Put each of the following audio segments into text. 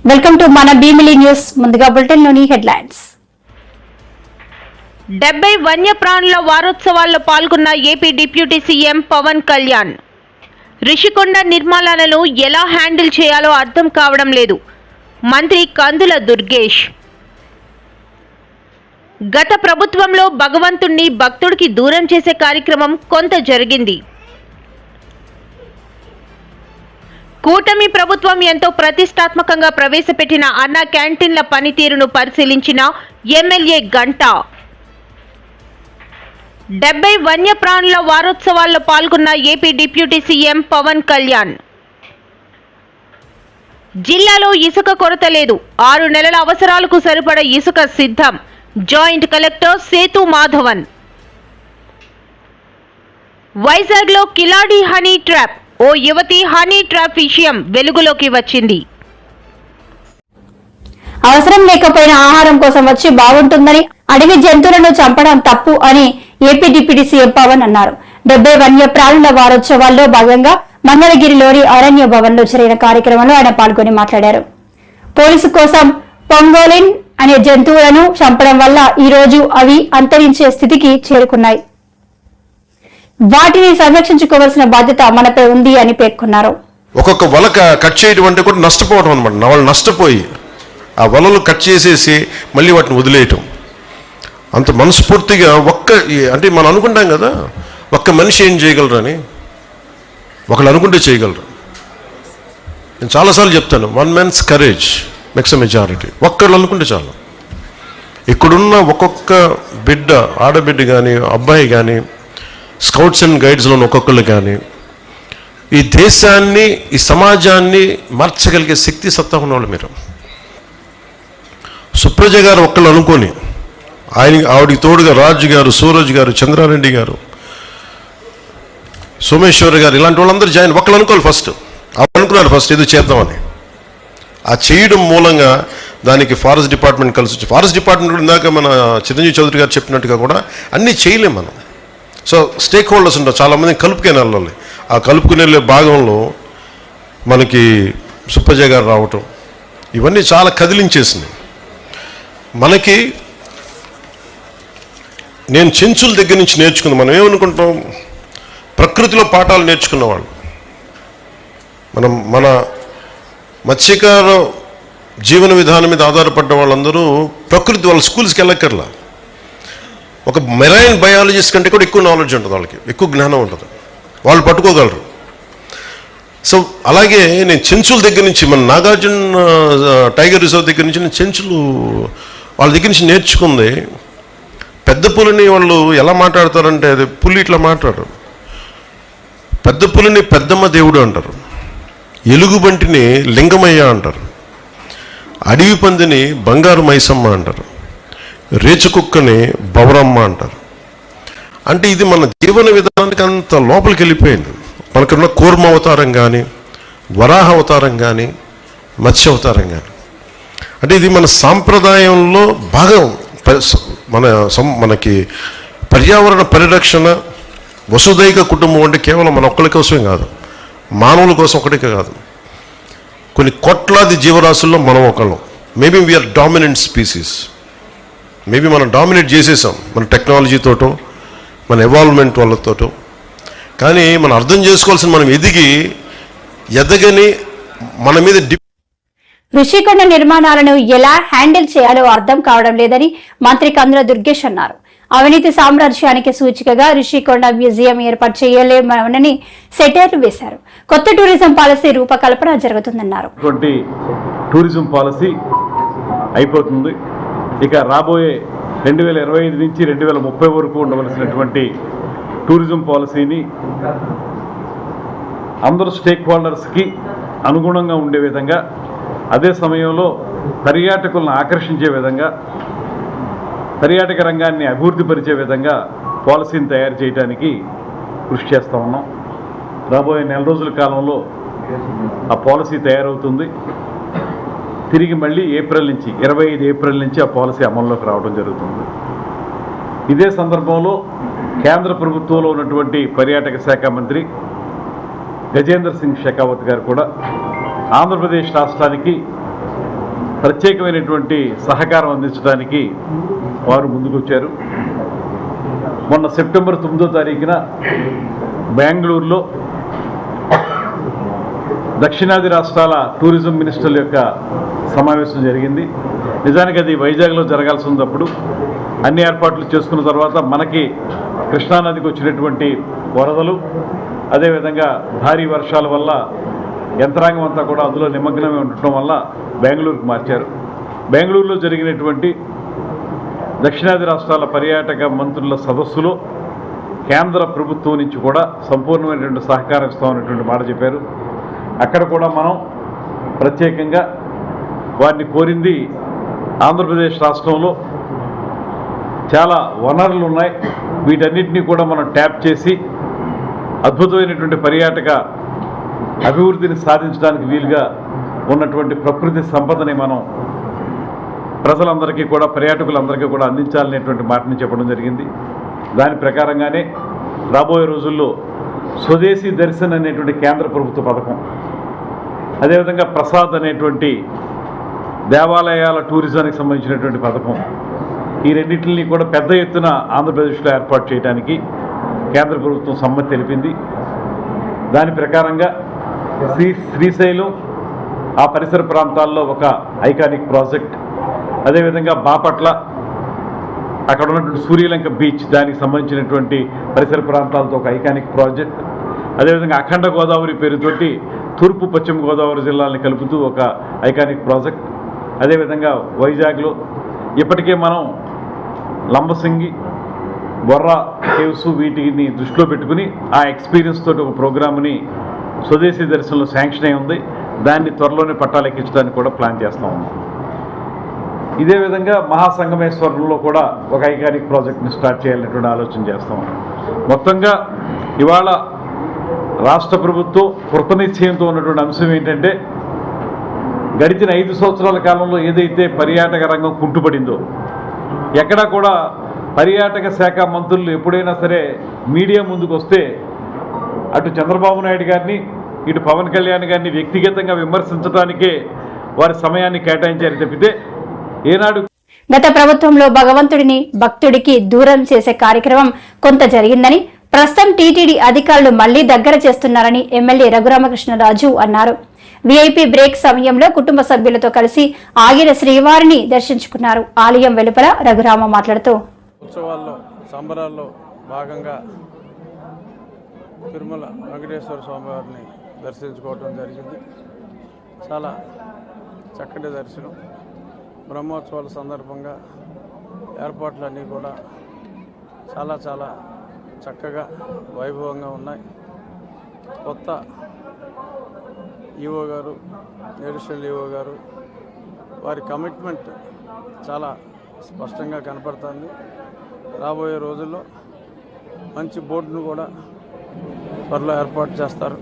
Welcome to మన Bheemili news. ముందుగా bulletin లోని హెడ్లైన్స్. 70 వన్యప్రాణుల వారోత్సవాల్లో పాల్గొన్న AP deputy CM Pawan Kalyan. Rishikonda నిర్మాణాలను ఎలా హ్యాండిల్ చేయాలో అర్థం కావడం లేదు. మంత్రి కందుల దుర్గేష్. గత ప్రభుత్వంలో భగవంతుణ్ణి భక్తుడికి దూరం చేసే కార్యక్రమం కొంత జరిగింది. కూటమి ప్రభుత్వం ఎంతో ప్రతిష్టాత్మకంగా ప్రవేశపెట్టిన అన్న క్యాంటీన్ల పనితీరును పరిశీలించిన ఎమ్మెల్యే గంటా. 70 వన్యప్రాణుల వారోత్సవాల్లో పాల్గొన్న AP deputy CM Pawan Kalyan. జిల్లాలో ఇసుక కొరత లేదు. 6 నెలల అవసరాలకు సరిపడ ఇసుక సిద్ధం. Joint collector Sethu Madhavan. వైజాగ్లో కిలాడి హనీ ట్రాప్. ఓ యువతి హనీ ట్రాప్ విషయం వెలుగులోకి వచ్చింది. అవసరం లేకపోయినా ఆహారం కోసం వచ్చి బాగుంటుందని అడవి జంతువులను చంపడం తప్పు అని ఏపీ డిప్యూటీ సీఎం పవన్ అన్నారు. 70 వన్యప్రాణుల వారోత్సవాల్లో భాగంగా మంగళగిరిలోని అరణ్య భవన్ లో జరిగిన కార్యక్రమంలో ఆయన పాల్గొని మాట్లాడారు. పోలీసు కోసం పొంగోలిన్ అనే జంతువులను చంపడం వల్ల ఈ రోజు అవి అంతరించే స్థితికి చేరుకున్నాయి. వాటిని సంరక్షించుకోవాల్సిన బాధ్యత మనపై ఉంది అని పేర్కొన్నారు. ఒక్కొక్క వల కట్ చేయడం అంటే కూడా నష్టపోవడం అనమాట. వాళ్ళు నష్టపోయి ఆ వలలు కట్ చేసేసి మళ్ళీ వాటిని వదిలేయటం. అంత మనస్ఫూర్తిగా అంటే మనం అనుకుంటాం కదా, ఒక్క మనిషి ఏం చేయగలరని. ఒకళ్ళు అనుకుంటే చేయగలరు. నేను చాలాసార్లు చెప్తాను, 1 man's courage makes a majority. ఒక్కళ్ళు అనుకుంటే చాలు. ఇక్కడున్న ఒక్కొక్క బిడ్డ, ఆడబిడ్డ కానీ అబ్బాయి కానీ, స్కౌట్స్ అండ్ గైడ్స్లో ఒక్కొక్కళ్ళు కానీ ఈ దేశాన్ని, ఈ సమాజాన్ని మార్చగలిగే శక్తి సత్తా ఉన్నవాళ్ళు మీరు. సుప్రజ గారు ఒక్కళ్ళు అనుకొని ఆవిడికి తోడుగా రాజు గారు, సూరజ్ గారు, చంద్రారెడ్డి గారు, సోమేశ్వర్ గారు, ఇలాంటి వాళ్ళందరూ ఒక్కళ్ళు అనుకోవాలి. ఫస్ట్ అనుకున్నారు ఏదో చేద్దామని. ఆ చేయడం మూలంగా దానికి ఫారెస్ట్ డిపార్ట్మెంట్ కలిసి వచ్చి, ఫారెస్ట్ డిపార్ట్మెంట్ కూడా ఇందాక మన చిరంజీవి చౌదరి గారు చెప్పినట్టుగా కూడా అన్నీ చేయలేం మనం. సో స్టేక్ హోల్డర్స్ ఉంటారు, చాలామంది కలుపుకొని వెళ్ళాలి. ఆ కలుపుకుని వెళ్ళే భాగంలో మనకి సుప్పజ గారు రావటం, ఇవన్నీ చాలా కదిలించేసింది మనకి. నేను చెంచుల దగ్గర నుంచి నేర్చుకుంది. మనం ఏమనుకుంటాం, ప్రకృతిలో పాఠాలు నేర్చుకున్నవాళ్ళు మన మత్స్యకార జీవన విధానం మీద ఆధారపడ్డ వాళ్ళందరూ ప్రకృతి, వాళ్ళ స్కూల్స్కి వెళ్ళక్కర్లా. ఒక మెరైన్ బయాలజిస్ట్ కంటే కూడా ఎక్కువ నాలెడ్జ్ ఉంటుంది, వాళ్ళకి ఎక్కువ జ్ఞానం ఉంటుంది, వాళ్ళు పట్టుకోగలరు. సో అలాగే నేను చెంచుల దగ్గర నుంచి, మన నాగార్జున టైగర్ రిజర్వ్ దగ్గర నుంచి నేను చెంచులు వాళ్ళ దగ్గర నుంచి నేర్చుకుంది. పెద్ద పులిని వాళ్ళు ఎలా మాట్లాడతారంటే, అది పులి ఇట్లా మాట్లాడరు. పెద్ద పులిని పెద్దమ్మ దేవుడు అంటారు, ఎలుగుబంటిని లింగమయ్య అంటారు, అడవి పందిని బంగారు మైసమ్మ అంటారు, రేచుకుక్కని బవరమ్మ అంటారు. అంటే ఇది మన జీవన విధానానికి అంత లోపలికి వెళ్ళిపోయింది. మనకున్న కూర్మ అవతారం కానీ, వరాహ అవతారం కానీ, మత్స్య అవతారం కానీ, అంటే ఇది మన సాంప్రదాయంలో భాగం. మనకి పర్యావరణ పరిరక్షణ, వసుదైక కుటుంబం అంటే కేవలం మన ఒక్కరి కోసమే కాదు, మానవుల కోసం ఒకటికే కాదు, కొన్ని కోట్లాది జీవరాశుల్లో మనం ఒకళ్ళం. Maybe we're dominant species. Maybe మనం డామినేట్ చేసేసాం మన టెక్నాలజీతోటో, మన ఎవాల్వ్మెంట్ వాళ్ళతోటో. కానీ మనం అర్థం చేసుకోవాల్సిన, మనం ఎదగని మన మీద రిషికొండ నిర్మాణాలను ఎలా హ్యాండిల్ చేయాలో అర్థం కావడం లేదని మంత్రి కందుల దుర్గేష్ అన్నారు. అవినీతి సామ్రాజ్యానికి సూచికగా రిషికొండ మ్యూజియం ఏర్పాటు చేయలేమని సెటైర్లు వేశారు. కొత్త టూరిజం పాలసీ రూపకల్పన జరుగుతుందన్నారు. టూరిజం పాలసీ అయిపోతుంది. ఇక రాబోయే 2025 నుంచి 2030 వరకు ఉండవలసినటువంటి టూరిజం పాలసీని అందరూ స్టేక్ హోల్డర్స్కి అనుగుణంగా ఉండే విధంగా, అదే సమయంలో పర్యాటకులను ఆకర్షించే విధంగా, పర్యాటక రంగాన్ని అభివృద్ధి పరిచే విధంగా పాలసీని తయారు చేయడానికి కృషి చేస్తూ ఉన్నాం. రాబోయే నెల రోజుల కాలంలో ఆ పాలసీ తయారవుతుంది. తిరిగి మళ్ళీ 25 ఏప్రిల్ నుంచి ఆ పాలసీ అమల్లోకి రావడం జరుగుతుంది. ఇదే సందర్భంలో కేంద్ర ప్రభుత్వంలో ఉన్నటువంటి పర్యాటక శాఖ మంత్రి గజేంద్ర సింగ్ షెకావత్ గారు కూడా ఆంధ్రప్రదేశ్ రాష్ట్రానికి ప్రత్యేకమైనటువంటి సహకారం అందించడానికి వారు ముందుకొచ్చారు. మొన్న సెప్టెంబర్ 9వ తారీఖున బెంగళూరులో దక్షిణాది రాష్ట్రాల టూరిజం మినిస్టర్ల యొక్క సమావేశం జరిగింది. నిజానికి అది వైజాగ్లో జరగాల్సి ఉన్నప్పుడు అన్ని ఏర్పాట్లు చేసుకున్న తర్వాత మనకి కృష్ణానదికి వచ్చినటువంటి వరదలు, అదేవిధంగా భారీ వర్షాల వల్ల యంత్రాంగం అంతా కూడా అందులో నిమగ్నమై ఉండటం వల్ల బెంగళూరుకు మార్చారు. బెంగళూరులో జరిగినటువంటి దక్షిణాది రాష్ట్రాల పర్యాటక మంత్రుల సదస్సులో కేంద్ర ప్రభుత్వం నుంచి కూడా సంపూర్ణమైనటువంటి సహకారం ఇస్తామనేటువంటి మాట చెప్పారు. అక్కడ కూడా మనం ప్రత్యేకంగా వారిని కోరింది, ఆంధ్రప్రదేశ్ రాష్ట్రంలో చాలా వనరులు ఉన్నాయి, వీటన్నిటినీ కూడా మనం ట్యాప్ చేసి అద్భుతమైనటువంటి పర్యాటక అభివృద్ధిని సాధించడానికి వీలుగా ఉన్నటువంటి ప్రకృతి సంపదని మనం ప్రజలందరికీ కూడా, పర్యాటకులందరికీ కూడా అందించాలనేటువంటి మాటని చెప్పడం జరిగింది. దాని ప్రకారంగానే రాబోయే రోజుల్లో స్వదేశీ దర్శన్ అనేటువంటి కేంద్ర ప్రభుత్వ పథకం, అదేవిధంగా ప్రసాద్ అనేటువంటి దేవాలయాల టూరిజానికి సంబంధించినటువంటి పథకం, ఈ రెండింటిని కూడా పెద్ద ఎత్తున ఆంధ్రప్రదేశ్లో ఏర్పాటు చేయడానికి కేంద్ర ప్రభుత్వం సమ్మతి తెలిపింది. దాని ప్రకారంగా శ్రీశైలం ఆ పరిసర ప్రాంతాల్లో ఒక ఐకానిక్ ప్రాజెక్ట్, అదేవిధంగా బాపట్ల అక్కడ ఉన్నటువంటి సూర్యలంక బీచ్ దానికి సంబంధించినటువంటి పరిసర ప్రాంతాలతో ఒక ఐకానిక్ ప్రాజెక్ట్, అదేవిధంగా అఖండ గోదావరి పేరుతోటి తూర్పు పశ్చిమ గోదావరి జిల్లాల్ని కలుపుతూ ఒక ఐకానిక్ ప్రాజెక్ట్, అదేవిధంగా వైజాగ్లో ఇప్పటికే మనం లంబసింగి, బొర్రా కేవ్స్ వీటిని దృష్టిలో పెట్టుకుని ఆ ఎక్స్పీరియన్స్ తోటి ఒక ప్రోగ్రామ్ని స్వదేశీ దర్శనంలో శాంక్షన్ అయి ఉంది. దాన్ని త్వరలోనే పట్టాలెక్కించడానికి కూడా ప్లాన్ చేస్తూ ఉన్నాం. ఇదే విధంగా మహాసంగమేశ్వరంలో కూడా ఒక ఐకానిక్ ప్రాజెక్ట్ని స్టార్ట్ చేయాలనేటువంటి ఆలోచన చేస్తాం. మొత్తంగా ఇవాళ రాష్ట్ర ప్రభుత్వం కృతనిశ్చయంతో ఉన్నటువంటి అంశం ఏంటంటే, గడిచిన 5 సంవత్సరాల కాలంలో ఏదైతే పర్యాటక రంగం కుంటుపడిందో, ఎక్కడా కూడా పర్యాటక శాఖ మంత్రులు ఎప్పుడైనా సరే మీడియా ముందుకు వస్తే అటు చంద్రబాబు నాయుడు గారిని ఇటు పవన్ కళ్యాణ్ గారిని వ్యక్తిగతంగా విమర్శించడానికే వారి సమయాన్ని కేటాయించారు తప్పితే ఏనాడు గత ప్రభుత్వంలో భగవంతుడిని భక్తుడికి దూరం చేసే కార్యక్రమం కొంత జరిగిందని, ప్రస్తుతం టీటీడీ అధికారులు మళ్లీ దగ్గర చేస్తున్నారని ఎమ్మెల్యే రఘురామకృష్ణరాజు అన్నారు. వీఐపీ బ్రేక్ సమయంలో కుటుంబ సభ్యులతో కలిసి ఆగిన శ్రీవారిని దర్శించుకున్నారు. ఆలయం వెలుపల రఘురామ మాట్లాడుతూ, ఉత్సవాల్లో సంబరాల్లో భాగంగా తిరుమల వెంకటేశ్వర స్వామి వారిని దర్శించుకోవడం జరిగింది. చాలా చక్కటి దర్శనం. బ్రహ్మోత్సవాల సందర్భంగా ఏర్పాట్లన్నీ కూడా చాలా చాలా చక్కగా వైభవంగా ఉన్నాయి. కొత్త ఈవో గారు, అడిషనల్ ఈవో గారు, వారి కమిట్మెంట్ చాలా స్పష్టంగా కనపడుతుంది. రాబోయే రోజుల్లో మంచి బోర్డును కూడా త్వరలో ఏర్పాటు చేస్తారు.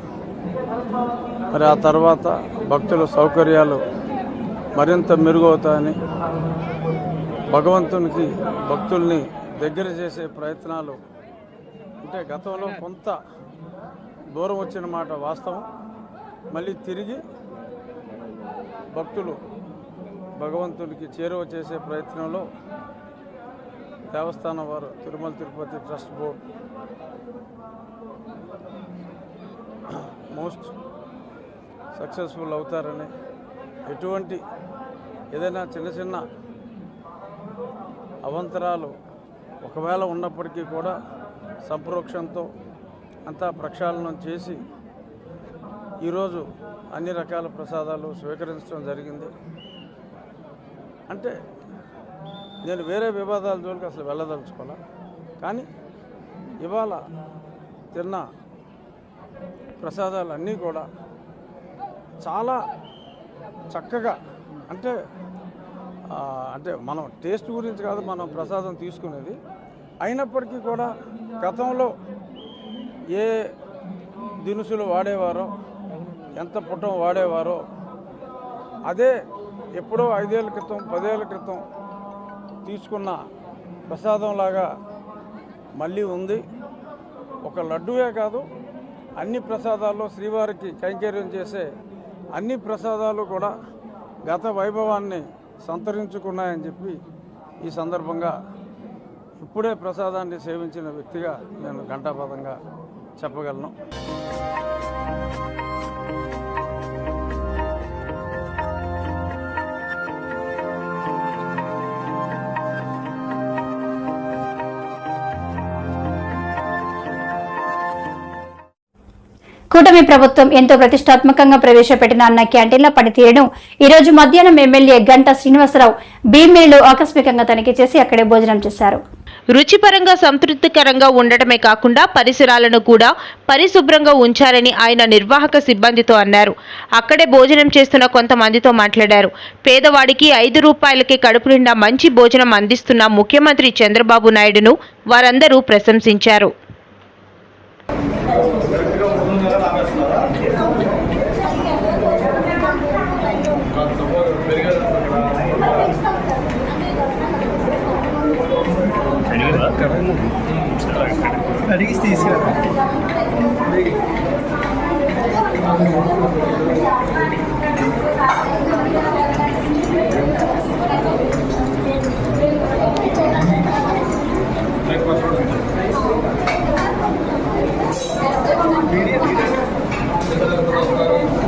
మరి ఆ తర్వాత భక్తుల సౌకర్యాలు మరింత మెరుగవుతాయని, భగవంతునికి భక్తుల్ని దగ్గర చేసే ప్రయత్నాలు, అంటే గతంలో కొంత దూరం వచ్చిన మాట వాస్తవం, మళ్ళీ తిరిగి భక్తులు భగవంతునికి చేరువ చేసే ప్రయత్నంలో దేవస్థానం వారు, Tirumala Tirupati trust board most successful అవుతారని, ఎటువంటి ఏదైనా చిన్న చిన్న అవంతరాలు ఒకవేళ ఉన్నప్పటికీ కూడా సంప్రోక్షంతో అంతా ప్రక్షాళనం చేసి ఈరోజు అన్ని రకాల ప్రసాదాలు స్వీకరించడం జరిగింది. అంటే నేను వేరే వివాదాల జోలికి అసలు వెళ్ళదలుచుకోలే, కానీ ఇవాళ తిన్న ప్రసాదాలన్నీ కూడా చాలా చక్కగా, అంటే మనం టేస్ట్ గురించి కాదు మనం ప్రసాదం తీసుకునేది, అయినప్పటికీ కూడా గతంలో ఏ దినుసులు వాడేవారో, ఎంత పుటం వాడేవారో అదే ఎప్పుడో 5 ఏళ్ల క్రితం 10 ఏళ్ల క్రితం తీసుకున్న ప్రసాదంలాగా మళ్ళీ ఉంది. ఒక లడ్డూయే కాదు, అన్ని ప్రసాదాల్లో శ్రీవారికి కైంకర్యం చేసే అన్ని ప్రసాదాలు కూడా గత వైభవాన్ని సంతరించుకున్నాయని చెప్పి ఈ సందర్భంగా ఇప్పుడే ప్రసాదాన్ని సేవించిన వ్యక్తిగా నేను ఘంటాపథంగా చెప్పగలను. కూటమి ప్రభుత్వం ఎంతో ప్రతిష్టాత్మకంగా ప్రవేశపెట్టిన అన్న క్యాంటీన్ల పనితీరును ఈ రోజు మధ్యాహ్నం ఎమ్మెల్యే గంటా శ్రీనివాసరావు భీమిలిలో ఆకస్మికంగా తనిఖీ చేసి అక్కడే భోజనం చేశారు. రుచిపరంగా సంతృప్తికరంగా ఉండటమే కాకుండా పరిసరాలను కూడా పరిశుభ్రంగా ఉంచారని ఆయన నిర్వాహక సిబ్బందితో అన్నారు. అక్కడే భోజనం చేస్తున్న కొంతమందితో మాట్లాడారు. పేదవాడికి 5 రూపాయలకే కడుపు నిండా మంచి భోజనం అందిస్తున్న ముఖ్యమంత్రి చంద్రబాబు నాయుడును వారందరూ ప్రశంసించారు. అడిగి తీసుకురా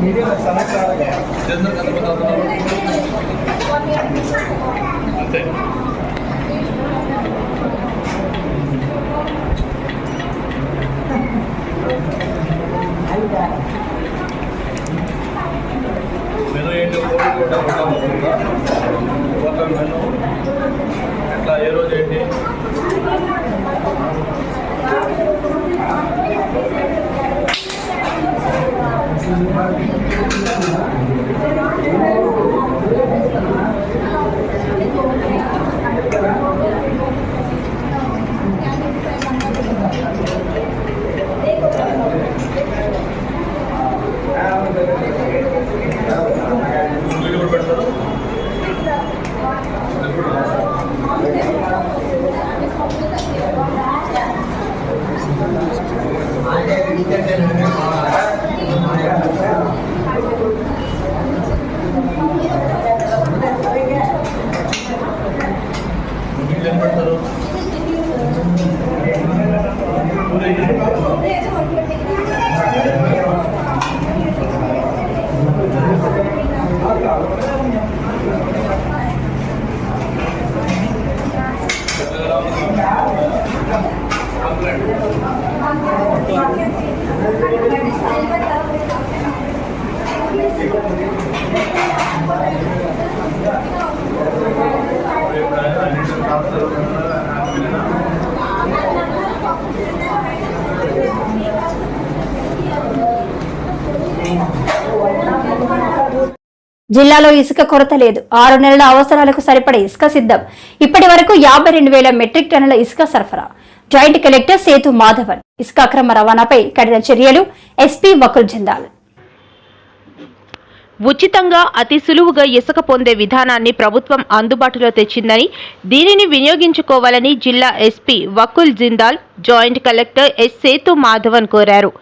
మీడియా అంతే. మెను ఏంటి ఒక మెను ఎట్లా ఏ రోజు ఏంటి జిల్లాలో ఇసుక కొరత లేదు. 6 నెలల అవసరాలకు సరిపడే ఇసుక సిద్ధం. ఇప్పటి వరకు 52,000 మెట్రిక్ టన్నుల ఇసుక సరఫరా. జాయింట్ కలెక్టర్ సేతు మాధవన్ ఇసుక అక్రమ రవాణాపై కఠిన చర్యలు. ఎస్పీ వకుల్ జిందాల్. ఉచితంగా అతి సులువుగా ఇసుక పొందే విధానాన్ని ప్రభుత్వం అందుబాటులో తెచ్చిందని, దీనిని వినియోగించుకోవాలని జిల్లా SP Vakul Jindal joint collector S Sethu Madhavan కోరారు.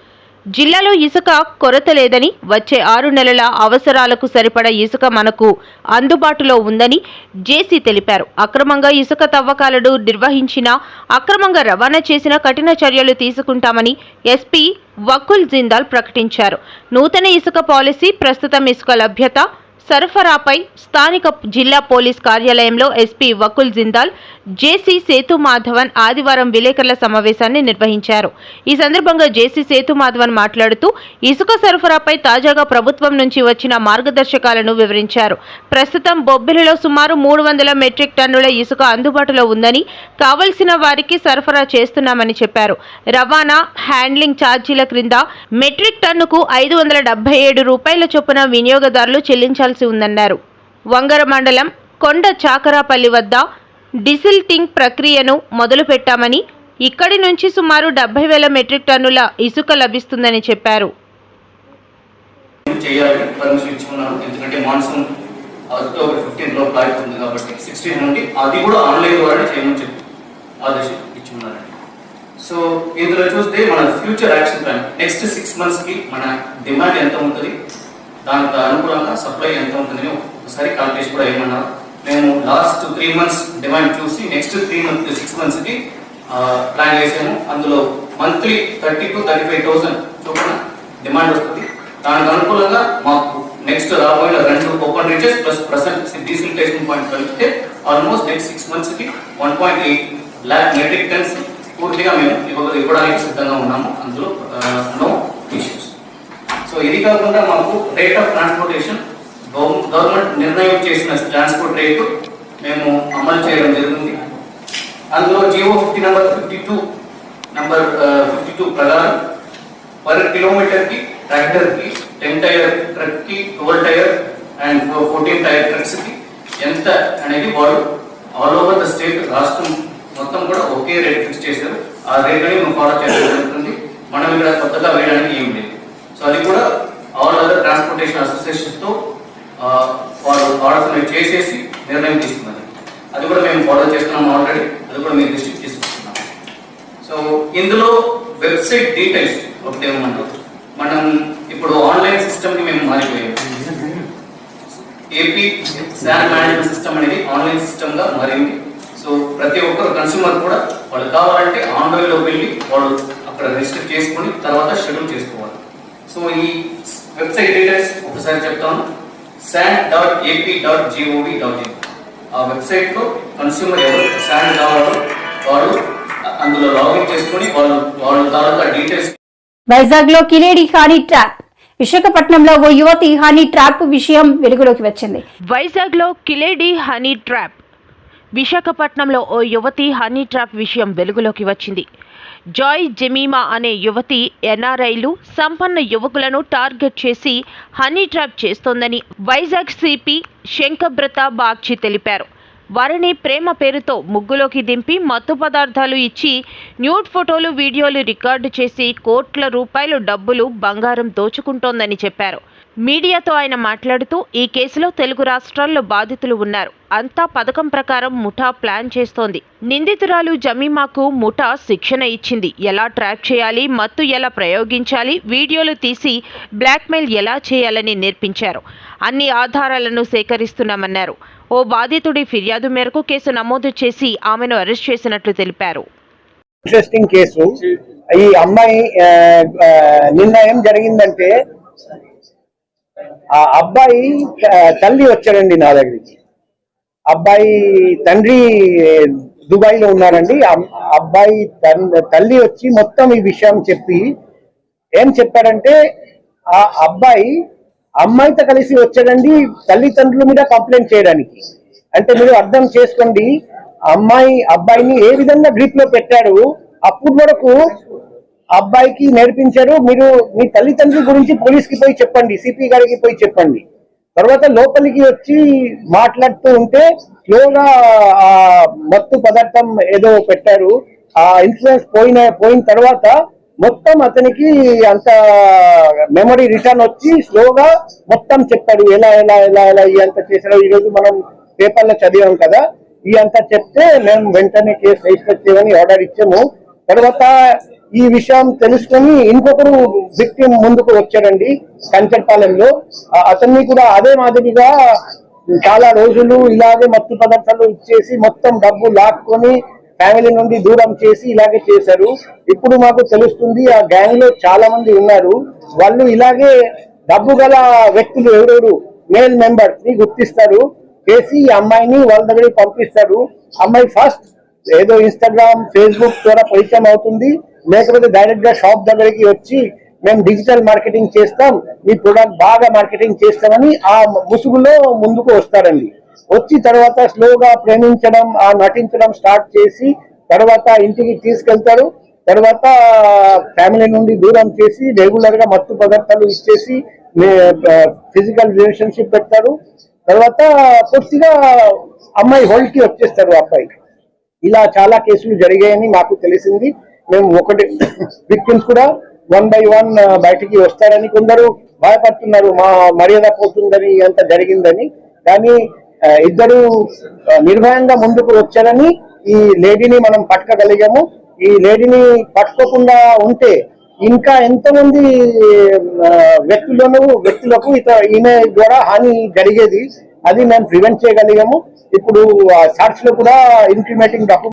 జిల్లాలో ఇసుక కొరత లేదని, వచ్చే 6 నెలల అవసరాలకు సరిపడా ఇసుక మనకు అందుబాటులో ఉందని జేసీ తెలిపారు. అక్రమంగా ఇసుక తవ్వకాలను నిర్వహించినా, అక్రమంగా రవాణా చేసిన కఠిన చర్యలు తీసుకుంటామని ఎస్పీ వకుల్ జిందాల్ ప్రకటించారు. నూతన ఇసుక పాలసీ ప్రస్తుతం ఇసుక లభ్యత, సరఫరాపై స్థానిక జిల్లా పోలీస్ కార్యాలయంలో ఎస్పీ వకుల్ జిందాల్, జేసీ సేతు మాధవన్ ఆదివారం విలేకరుల సమావేశాన్ని నిర్వహించారు. ఈ సందర్భంగా జేసీ సేతు మాధవన్ మాట్లాడుతూ ఇసుక సరఫరాపై తాజాగా ప్రభుత్వం నుంచి వచ్చిన మార్గదర్శకాలను వివరించారు. ప్రస్తుతం బొబ్బిలిలో సుమారు 300 మెట్రిక్ టన్నుల ఇసుక అందుబాటులో ఉందని, కావలసిన వారికి సరఫరా చేస్తున్నామని చెప్పారు. రవాణా, హ్యాండ్లింగ్ ఛార్జీల క్రింద మెట్రిక్ టన్నుకు 577 రూపాయల చొప్పున వినియోగదారులు చెల్లించాల్సి ఉందన్నారు. వంగర మండలం కొండ చాకరాపల్లి వద్ద డిసిల్టింగ్ ప్రక్రియను మొదలుపెట్టామని, ఇక్కడి నుంచి సుమారు 70,000 మెట్రిక్ టన్నుల ఇసుక లభిస్తుందని చెప్పారు. ఎందుకంటే మాన్సూన్ అక్టోబర్ 15 లోపల అయిపోతుంది కాబట్టి 16 నుండి అది కూడా ఆన్లైన్ ద్వారానే చేయమని చెప్పి ఆదేశం ఇచ్చున్నారండి. సో ఇందులో చూస్తే మన ఫ్యూచర్ యాక్షన్ ప్లాన్ నెక్స్ట్ 6 మంత్స్కి మన డిమాండ్ ఎంత ఉంటుంది, దానికి అనుకూలంగా సప్లై ఎంత ఉంటుందని ఒకసారి కాల్కులేషన్ కూడా ఏమన్నారు. మేము లాస్ట్ 3 months డిమాండ్ చూసి నెక్స్ట్ 6 monthsకి ప్లాన్ చేసాము. అందులో మంత్లీ 30,000 to 35,000 చొప్పున డిమాండ్ వస్తుంది. దానికి అనుకూలంగా మాకు నెక్స్ట్ రాబోయే 2 open reaches plus present desiltation point కలిపితే ఆల్మోస్ట్ నెక్స్ట్ 6 monthsకి 1.8 lakh మెట్రిక్ టన్స్ పూర్తిగా మేము ఇవ్వడానికి సిద్ధంగా ఉన్నాము. అందులో నో ఇష్యూస్. సో ఇది కాకుండా మాకు రేట్ ఆఫ్ ట్రాన్స్పోర్టేషన్ గవర్నమెంట్ నిర్ణయం చేసిన ట్రాన్స్పోర్ట్ రేటు మేము అమలు చేయడం జరిగింది. అందులో జియో 52 ప్రకారం పర్ కిలోమీటర్కి ట్రాక్టర్కి 10 టైర్ ట్రక్కి 12 టైర్ అండ్ 14 టైర్ ట్రక్స్కి ఎంత అనేది వాళ్ళు ఆల్ ఓవర్ ద స్టేట్ రాష్ట్రం మొత్తం కూడా ఒకే రేట్ ఫిక్స్ చేశారు. ఆ రేట్ అని మేము ఫాలో చేయడం జరుగుతుంది. మనం ఇక్కడ కొత్తగా వేయడానికి ఏం లేదు. సో అది కూడా ఆల్ అదర్ ట్రాన్స్పోర్టేషన్ అసోసియేషన్స్తో వాళ్ళు ఆర్డర్స్ చేసేసి నిర్ణయం తీసుకున్నారు. అది కూడా మేము ఫాలో చేస్తున్నాము ఆల్రెడీ. అది కూడా మేము దృష్టికి తీసుకుంటున్నాము. సో ఇందులో వెబ్సైట్ డీటెయిల్స్ ఒకటి ఏమంటారు, మనం ఇప్పుడు ఆన్లైన్ సిస్టమ్కి మేము మారిపోయాము. ఏపీ శాన్ మేనేజ్మెంట్ సిస్టమ్ అనేది ఆన్లైన్ సిస్టమ్గా మారింది. సో ప్రతి ఒక్కరు కన్స్యూమర్ కూడా వాళ్ళు కావాలంటే ఆన్లైన్లో వెళ్ళి వాళ్ళు అక్కడ రిజిస్టర్ చేసుకొని తర్వాత షెడ్యూల్ చేసుకోవాలి. సో ఈ వెబ్సైట్ డీటెయిల్స్ ఒకసారి చెప్తాను. san.ap.gov.in ఆ వెబ్సైట్లో కన్స్యూమర్ ఎవరు శాన్ కావాలో వాళ్ళు అందులో లాగిన్ చేసుకొని వాళ్ళ తాలూకా డీటెయిల్స్. వైజాగ్ లో కిలేడి హానీ ట్రాప్. విశాఖపట్నంలో ఓ యువతి హనీ ట్రాప్ విషయం వెలుగులోకి వచ్చింది. వైజాగ్ లో కిలేడి హనీ ట్రాప్. విశాఖపట్నంలో ఓ యువతి హనీ ట్రాప్ విషయం వెలుగులోకి వచ్చింది. జాయ్ జెమీమా అనే యువతి ఎన్ఆర్ఐలు సంపన్న యువకులను టార్గెట్ చేసి హనీ ట్రాప్ చేస్తోందని వైజాగ్ సిపి శంకబ్రత బాగ్చి తెలిపారు. వారిని ప్రేమ పేరుతో ముగ్గులోకి దింపి మత్తు పదార్థాలు ఇచ్చి న్యూడ్ ఫోటోలు వీడియోలు రికార్డు చేసి కోట్ల రూపాయలు డబ్బులు బంగారం దోచుకుంటోందని చెప్పారు. మీడియాతో ఆయన మాట్లాడుతూ ఈ కేసులో తెలుగు రాష్ట్రాల్లో బాధితులు ఉన్నారు. అంతా పథకం ప్రకారం ముఠా ప్లాన్ చేస్తోంది. నిందితురాలు జమీమాకు ముఠా శిక్షణ ఇచ్చింది. ఎలా ట్రాప్ చేయాలి, మత్తు ఎలా ప్రయోగించాలి, వీడియోలు తీసి బ్లాక్మెయిల్ ఎలా చేయాలని నేర్పించారు. అన్ని ఆధారాలను సేకరిస్తున్నామన్నారు. ఓ బాధితుడి ఫిర్యాదు మేరకు కేసు నమోదు చేసి ఆమెను అరెస్ట్ చేసినట్లు తెలిపారు. Interesting case. ఈ అమ్మాయి నిన్న ఏం జరిగిందంటే, ఆ అబ్బాయి తల్లి వచ్చాడండి నా దగ్గరికి. అబ్బాయి తండ్రి దుబాయ్ లో ఉన్నారండి. అబ్బాయి తల్లి వచ్చి మొత్తం ఈ విషయం చెప్పి ఏం చెప్పారంటే, ఆ అబ్బాయి అమ్మాయితో కలిసి వచ్చాడండి తల్లిదండ్రుల మీద కంప్లైంట్ చేయడానికి. అంటే మీరు అర్థం చేసుకోండి, అబ్బాయిని ఏ విధంగా గ్రిప్ లో పెట్టాడు. అప్పుడు వరకు అబ్బాయికి నేర్పించారు, మీరు మీ తల్లిదండ్రుల గురించి పోలీస్కి పోయి చెప్పండి, సిపి గారికి పోయి చెప్పండి. తర్వాత లోపలికి వచ్చి మాట్లాడుతూ ఉంటే స్లోగా ఆ మత్తు పదార్థం ఏదో పెట్టారు. ఆ ఇన్ఫ్లుయెన్స్ పోయిన తర్వాత మొత్తం అతనికి అంత మెమరీ రిటర్న్ వచ్చి స్లోగా మొత్తం చెప్పాడు, ఎలా ఎలా ఎలా ఎలా ఇదంతా చేశారు. ఈరోజు మనం పేపర్లో చదివాం కదా, ఇదంతా చెప్తే మేము వెంటనే కేసు రిజిస్టర్ చేయమని ఆర్డర్ ఇచ్చాము. తర్వాత ఈ విషయం తెలుసుకొని ఇంకొకరు విక్టిమ్ ముందుకు వచ్చాడండి కంచర్పాలెంలో. అతన్ని కూడా అదే మాదిరిగా చాలా రోజులు ఇలాగే మత్తు పదార్థాలు ఇచ్చేసి మొత్తం డబ్బు లాక్కొని ఫ్యామిలీ నుండి దూరం చేసి ఇలాగే చేశారు. ఇప్పుడు మాకు తెలుస్తుంది ఆ గ్యాంగ్ లో చాలా మంది ఉన్నారు. వాళ్ళు ఇలాగే డబ్బు గల వ్యక్తులు ఎవరెవరు మేల్ మెంబర్స్ ని గుర్తిస్తారు, చేసి ఈ అమ్మాయిని వాళ్ళ దగ్గరికి పంపిస్తారు. అమ్మాయి ఫస్ట్ ఏదో ఇన్స్టాగ్రామ్ ఫేస్బుక్ ద్వారా పరిచయం అవుతుంది, లేకపోతే డైరెక్ట్ గా షాప్ దగ్గరికి వచ్చి మేము డిజిటల్ మార్కెటింగ్ చేస్తాం, మీ ప్రొడక్ట్ బాగా మార్కెటింగ్ చేస్తామని ఆ ముసుగులో ముందుకు వస్తారండి. వచ్చి తర్వాత స్లోగా ప్రేమించడం, ఆ నటించడం స్టార్ట్ చేసి తర్వాత ఇంటికి తీసుకెళ్తారు. తర్వాత ఫ్యామిలీ నుండి దూరం చేసి రెగ్యులర్ గా మత్తు పదార్థాలు ఇచ్చేసి ఫిజికల్ రిలేషన్షిప్ పెడతారు. తర్వాత పూర్తిగా అమ్మాయి హోల్డ్ కి వచ్చేస్తారు అబ్బాయి. ఇలా చాలా కేసులు జరిగాయని మాకు తెలిసింది. మేము ఒకటి విక్టిమ్స్ కూడా 1 by 1 బయటికి వస్తారని కొందరు భయపడుతున్నారు, మా మర్యాద పోతుందని అంత జరిగిందని. కానీ ఇద్దరు నిర్భయంగా ముందుకు వచ్చారని ఈ లేడీని మనం పట్టుకోగలిగాము. ఈ లేడీని పట్టుకోకుండా ఉంటే ఇంకా ఎంతమంది వ్యక్తులకు ఈయన ద్వారా హాని జరిగేది, అది మేము ప్రివెంట్ చేయగలిగాము. ఇప్పుడు సాక్షిలో కూడా ఇంక్రిమేటింగ్ డాక్యుమెంట్